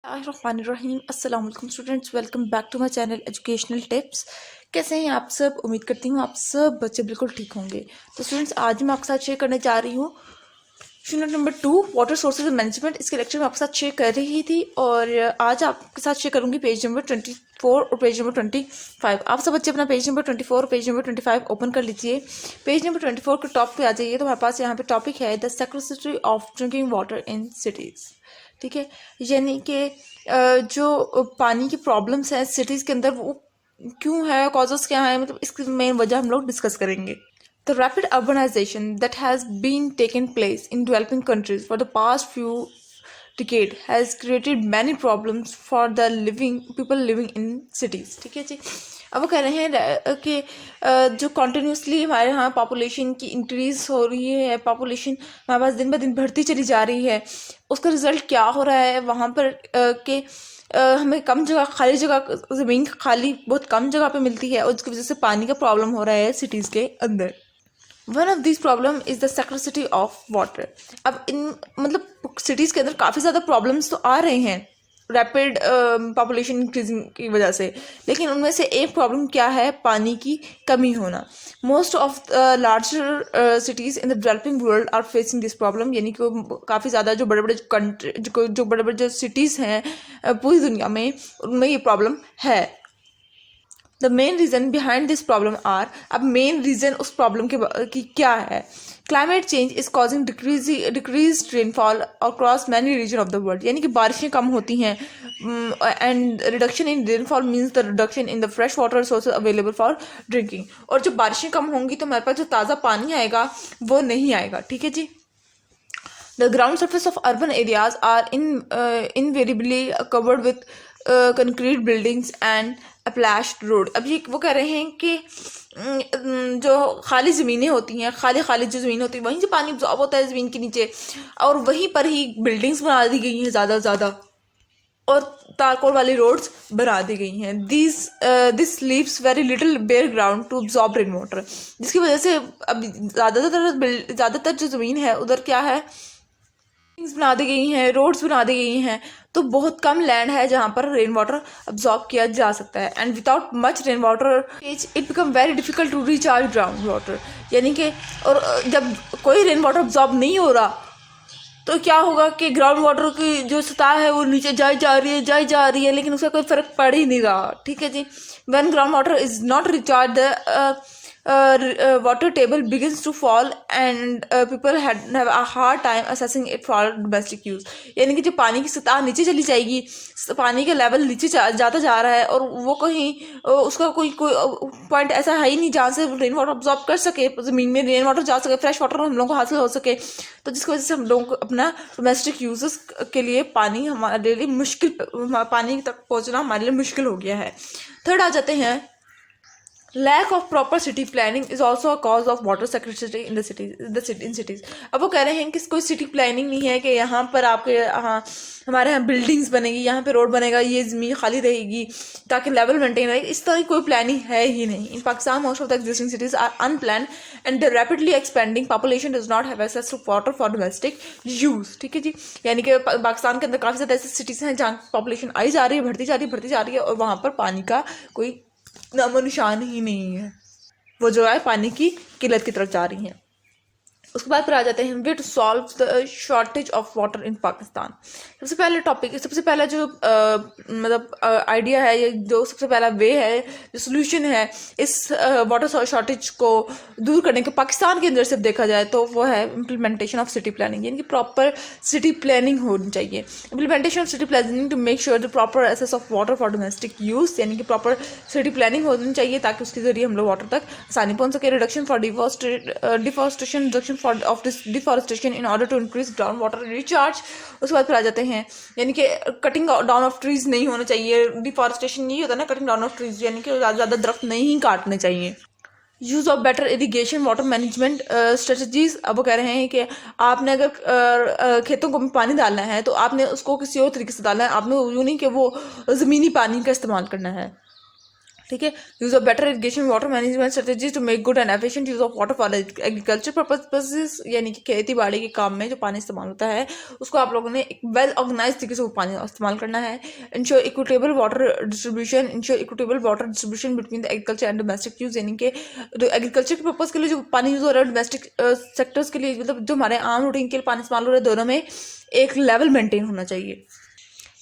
रहीम अस्सलाम वालेकुम students, welcome back to my channel educational tips. कैसे हैं आप सब? उम्मीद करती हूँ आप सब बच्चे बिल्कुल ठीक होंगे। तो स्टूडेंट्स, आज मैं आपके साथ शेयर करने जा रही हूँ unit number 2 water sources management. इसके लेक्चर में आपके साथ शेयर कर रही थी और आज आपके साथ शेयर करूँगी पेज नंबर 24 और पेज नंबर 25। आप सब बच्चे अपना पेज नंबर 24 और पेज नंबर 25 ओपन कर लीजिए। पेज नंबर 24 के टॉप पे आ जाइए तो हमारे पास यहाँ पे टॉपिक है the scarcity of drinking water in cities. ठीक है, यानी कि जो पानी की प्रॉब्लम्स हैं सिटीज़ के अंदर वो क्यों है, कॉजेस क्या है, मतलब इसकी मेन वजह हम लोग डिस्कस करेंगे। The rapid urbanization that has been taken place in developing countries for the past few decades has created many problems for the people living in cities। ठीक है जी। अब वो कह रहे हैं कि जो कंटिन्यूसली हमारे यहाँ पॉपुलेशन की इंक्रीज हो रही है, पॉपुलेशन हमारे पास दिन ब दिन बढ़ती चली जा रही है, उसका रिजल्ट क्या हो रहा है वहाँ पर कि हमें कम जगह, खाली जगह, ज़मीन खाली बहुत कम जगह पे मिलती है और उसकी वजह से पानी का प्रॉब्लम हो रहा है सिटीज़ के अंदर। One of this problem is the scarcity of water. अब इन मतलब सिटीज़ के अंदर काफ़ी ज़्यादा प्रॉब्लम्स तो आ रहे हैं रैपिड पॉपुलेशन इंक्रीजिंग की वजह से, लेकिन उनमें से एक प्रॉब्लम क्या है? पानी की कमी होना। Most of larger cities in the developing world are facing this problem, यानी कि काफ़ी ज़्यादा जो बड़े बड़े कंट्री जो बड़े बड़े जो सिटीज़ हैं पूरी दुनिया में, उनमें ये प्रॉब्लम है। The main reason behind this problem are, अब मेन रीज़न उस प्रॉब्लम की क्या है? Climate change is causing decrease rainfall across many region of the world, यानी कि बारिशें कम होती हैं and reduction in rainfall means the reduction in the fresh water sources available for drinking. और जब बारिशें कम होंगी तो हमारे पास जो ताज़ा पानी आएगा वो नहीं आएगा। ठीक है जी। The ground surface of urban areas are invariably covered with concrete buildings and a plashed road। अब ये वो कह रहे हैं कि जो खाली ज़मीनें होती हैं, खाली जो ज़मीन होती है वहीं से पानी अब्जॉर्ब होता है ज़मीन के नीचे, और वहीं पर ही बिल्डिंग्स बना दी गई हैं ज़्यादा से ज़्यादा, और तारकोल वाली रोड्स बना दी गई हैं। This leaves very little bare ground to absorb rain water, जिसकी वजह से अब ज़्यादातर जो ज़मीन है उधर क्या है, बना दी गई हैं, रोड्स बना दी गई हैं, तो बहुत कम लैंड है जहाँ पर रेन वाटर अब्जॉर्ब किया जा सकता है। And without much rain water it become very difficult to recharge ground water, यानी कि और जब कोई रेन वाटर अब्जॉर्ब नहीं हो रहा तो क्या होगा कि ग्राउंड वाटर की जो सतह है वो नीचे जाई जा रही है, लेकिन उसका कोई फर्क पड़ ही नहीं रहा। ठीक है जी। When ground water is not recharge water table begins to fall and people have a hard time assessing it for domestic use, यानी कि जो पानी की सतह नीचे चली जाएगी, पानी का लेवल नीचे जाता जा रहा है और वो कहीं उसका कोई पॉइंट ऐसा है ही नहीं जहाँ से रेन वाटर अब्जॉर्ब कर सके, ज़मीन में रेन वाटर जा सके, फ्रेश वाटर हम लोगों को हासिल हो सके, तो जिसकी वजह से हम लोगों को अपना डोमेस्टिक यूजेस के लिए पानी हमारे लिए मुश्किल, पानी तक पहुँचना हमारे लिए मुश्किल हो गया है। थर्ड आ जाते हैं, lack of proper city planning is also a cause of water scarcity in cities. अब वो कह रहे हैं कि कोई सिटी प्लानिंग नहीं है कि यहाँ पर आपके यहाँ हमारे यहाँ बिल्डिंग्स बनेगी, यहाँ पे रोड बनेगा, ये ज़मीन खाली रहेगी ताकि लेवल मेंटेन रहे, इस तरह की कोई प्लानिंग है ही नहीं। In Pakistan most of the existing cities are unplanned and the rapidly expanding population does not have access to water for domestic use. ठीक है जी। यानी कि पाकिस्तान के अंदर काफ़ी ज़्यादा ऐसी सिटीज़ हैं जहाँ पॉपुलेशन आई जा रही है, बढ़ती जा रही है और वहाँ पर पानी का कोई नामो निशान ही नहीं है, वो जो है पानी की किल्लत की तरफ जा रही हैं। उसके बाद फिर आ जाते हैं way to solve the shortage of water in Pakistan. सबसे पहला जो मतलब आइडिया है, ये जो सबसे पहला वे है, जो सोल्यूशन है इस वाटर शॉर्टेज को दूर करने के पाकिस्तान के अंदर से देखा जाए तो वो है इम्प्लीमेंटेशन ऑफ सिटी प्लानिंग, यानी कि प्रॉपर सिटी प्लानिंग होनी चाहिए। Implementation of city planning to make sure the proper access of water for domestic use, यानी कि प्रॉपर सिटी प्लानिंग होनी चाहिए ताकि उसके जरिए हम लोग वाटर तक आसानी पहुँच सके। Reduction for deforestation, reduction of this deforestation in order to increase ground water recharge। उसके बाद फिर आ जाते हैं, यानी कि कटिंग डाउन ऑफ ट्रीज नहीं होना चाहिए। डिफॉरेस्टेशन यही होता है ना, कटिंग डाउन ऑफ ट्रीज, यानी कि ज़्यादा दरख्त नहीं काटने चाहिए। Use of better irrigation water management strategies. अब वो कह रहे हैं कि आपने अगर खेतों को पानी डालना है तो आपने उसको किसी और तरीके से डालना है, आपने यूँ नहीं कि वो ज़मीनी पानी का इस्तेमाल करना है। ठीक है। Use of better irrigation water management strategies to make good and efficient use of water for agriculture purposes, यानी कि खेती बाड़ी के काम में जो पानी इस्तेमाल होता है उसको आप लोगों ने एक वेल ऑर्गेनाइज तरीके से वो पानी इस्तेमाल करना है। Ensure equitable water distribution between the agriculture and domestic use, यानी कि एग्रीकल्चर के पर्पज के लिए जो पानी यूज हो रहा है डोमेस्टिक सेक्टर्स के लिए, मतलब जो हमारे आम रूटीन के लिए पानी इस्तेमाल हो रहा है, दोनों में एक लेवल मेंटेन होना चाहिए।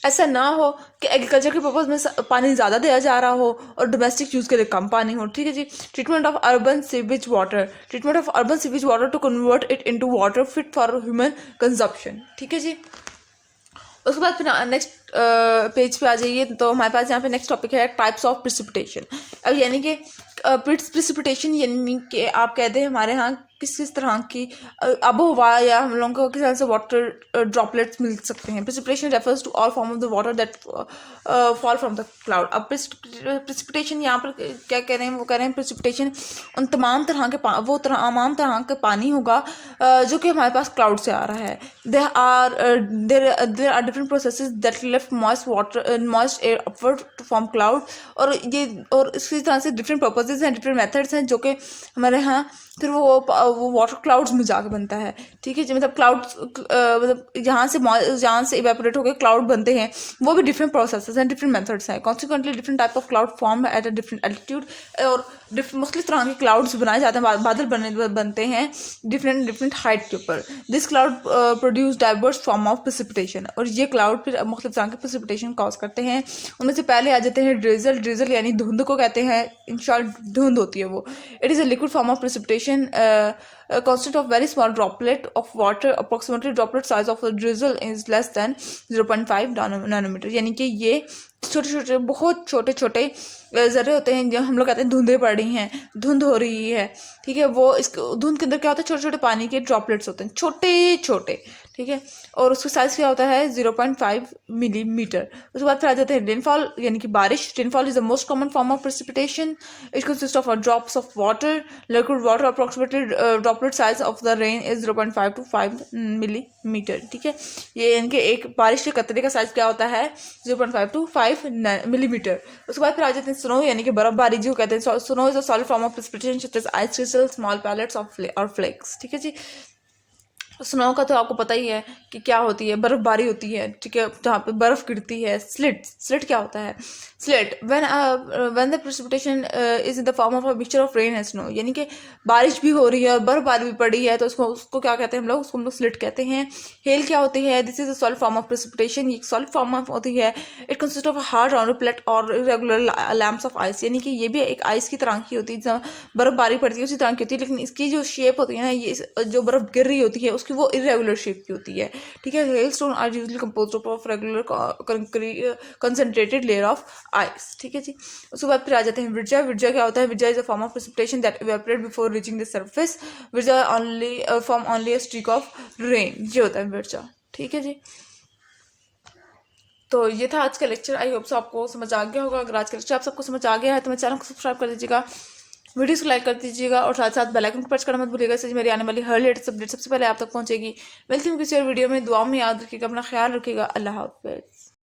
ऐसा ना हो कि एग्रीकल्चर के पर्पज में पानी ज़्यादा दिया जा रहा हो और डोमेस्टिक यूज़ के लिए कम पानी हो। ठीक है जी। Treatment of urban sewage water to convert it into water fit for human consumption. ठीक है जी। उसके बाद फिर नेक्स्ट पेज पे आ जाइए, तो हमारे पास यहाँ पे नेक्स्ट टॉपिक है टाइप्स ऑफ प्रिसिपिटेशन। अब यानी कि प्रिसिपिटेशन यानी कि आप कहते हैं हमारे यहाँ किस तरह की आबोहवा या हम लोगों को किस तरह से वाटर ड्रॉपलेट्स मिल सकते हैं। Precipitation refers to all form of the water that fall from the cloud. अब प्रिसिपिटेशन यहाँ पर क्या कह रहे हैं, वो कह रहे हैं प्रिसिपिटेशन उन तमाम तरह के तमाम तरह के पानी होगा जो कि हमारे पास क्लाउड से आ रहा है। There are different processes that lift moist air upward from cloud, और इसी तरह से डिफरेंट पर्पसेस हैं, डिफरेंट मेथड्स हैं जो कि हमारे यहाँ फिर वो वाटर क्लाउड्स में जाकर बनता है। ठीक है जी। मतलब क्लाउड्स मतलब जहाँ से इवेपोरेट होकर क्लाउड बनते हैं, वो भी डिफरेंट प्रोसेसेस हैं, डिफरेंट मेथड्स हैं। Consequently different type of cloud form at a different altitude, और मुख्तलिफ तरह के क्लाउड्स बनाए जाते हैं, बादल बनते हैं डिफरेंट हाइट के ऊपर। This cloud produce diverse form of precipitation, और ये क्लाउड फिर मुख्तलिफ तरह के प्रिसिपिटेशन कॉज करते हैं। उनमें से पहले आ जाते हैं ड्रिजल यानी धुंध को कहते हैं, इन शॉर्ट धुंध होती है वो। It is a liquid form of precipitation consist of very small droplet of water. Approximately droplet size of a drizzle is less than 0.5 nanometer, यानी कि ये बहुत छोटे छोटे ज़रे होते हैं जो हम लोग कहते हैं धुंधे पड़ रही हैं, धुंध हो रही है। ठीक है। वो इस धुंध के अंदर क्या होता है, छोटे छोटे पानी के ड्रॉपलेट्स होते हैं, छोटे छोटे। ठीक है। और उसका साइज क्या होता है, 0.5 मिलीमीटर। उसके बाद फिर आ जाते हैं रेनफॉल, यानी कि बारिश। Rainfall is the most common form of precipitation. It consist of drops of water, liquid water. Approximately droplet size of the rain is 0.5 to 5 millimetre. ठीक है। ये यानी कि एक बारिश के कतरे का साइज क्या होता है, 0.5 to 5 मिलीमीटर। उसके बाद फिर आ जाते हैं स्नो, यानी कि बर्फबारी जो कहते हैं। Snow is a solid form of precipitation such as ice crystal, small pellets और फ्लेक्स। ठीक है जी। स्नो का तो आपको पता ही है कि क्या होती है, बर्फबारी होती है। ठीक है। जहाँ पे बर्फ गिरती है। स्लिट क्या होता है, slit when the precipitation is in the form of a mixture of rain and snow, यानी कि बारिश भी हो रही है और बर्फबारी भी पड़ी है, तो उसको क्या कहते हैं हम लोग स्लिट कहते हैं। हेल क्या होती है, this is a solid form of precipitation, ये सॉलिड फॉर्म ऑफ होती है। It consist of hard round plate और इरेगुलर लैम्प्स ऑफ आइस, यानी कि ये भी एक आइस की तरह की होती है, जहाँ बर्फबारी पड़ती है उसी तरह की होती है, लेकिन इसकी जो शेप होती है ना, ये जो बर्फ गिर रही होती है उसकी वो इरेगुलर शेप की होती है। ठीक है। Hailstone are usually composed of regular concentrated layer of ice. ठीक है जी। उसके बाद फिर आ जाते हैं विरजा। विरजा क्या होता है, Viraja is a form of precipitation that evaporate before reaching the surface. Viraja form only a streak of rain, ये होता है विरजा। ठीक है जी। तो ये था आज का लेक्चर। आई होप सो आपको समझ आ गया होगा। अगर आज का लेक्चर आप सबको समझ आ गया है तो मेरे चैनल को सब्सक्राइब कर दीजिएगा, वीडियोस को लाइक कर दीजिएगा, और साथ साथ बेल आइकन को प्रेस करना मत भूलिएगा, इससे मेरी आने वाली हर लेटेस्ट अपडेट सबसे पहले आप तक पहुंचेगी। मिलती हूँ किसी और वीडियो में। दुआ में याद रखिएगा, अपना ख्याल रखिएगा। अल्लाह हाफ़िज़।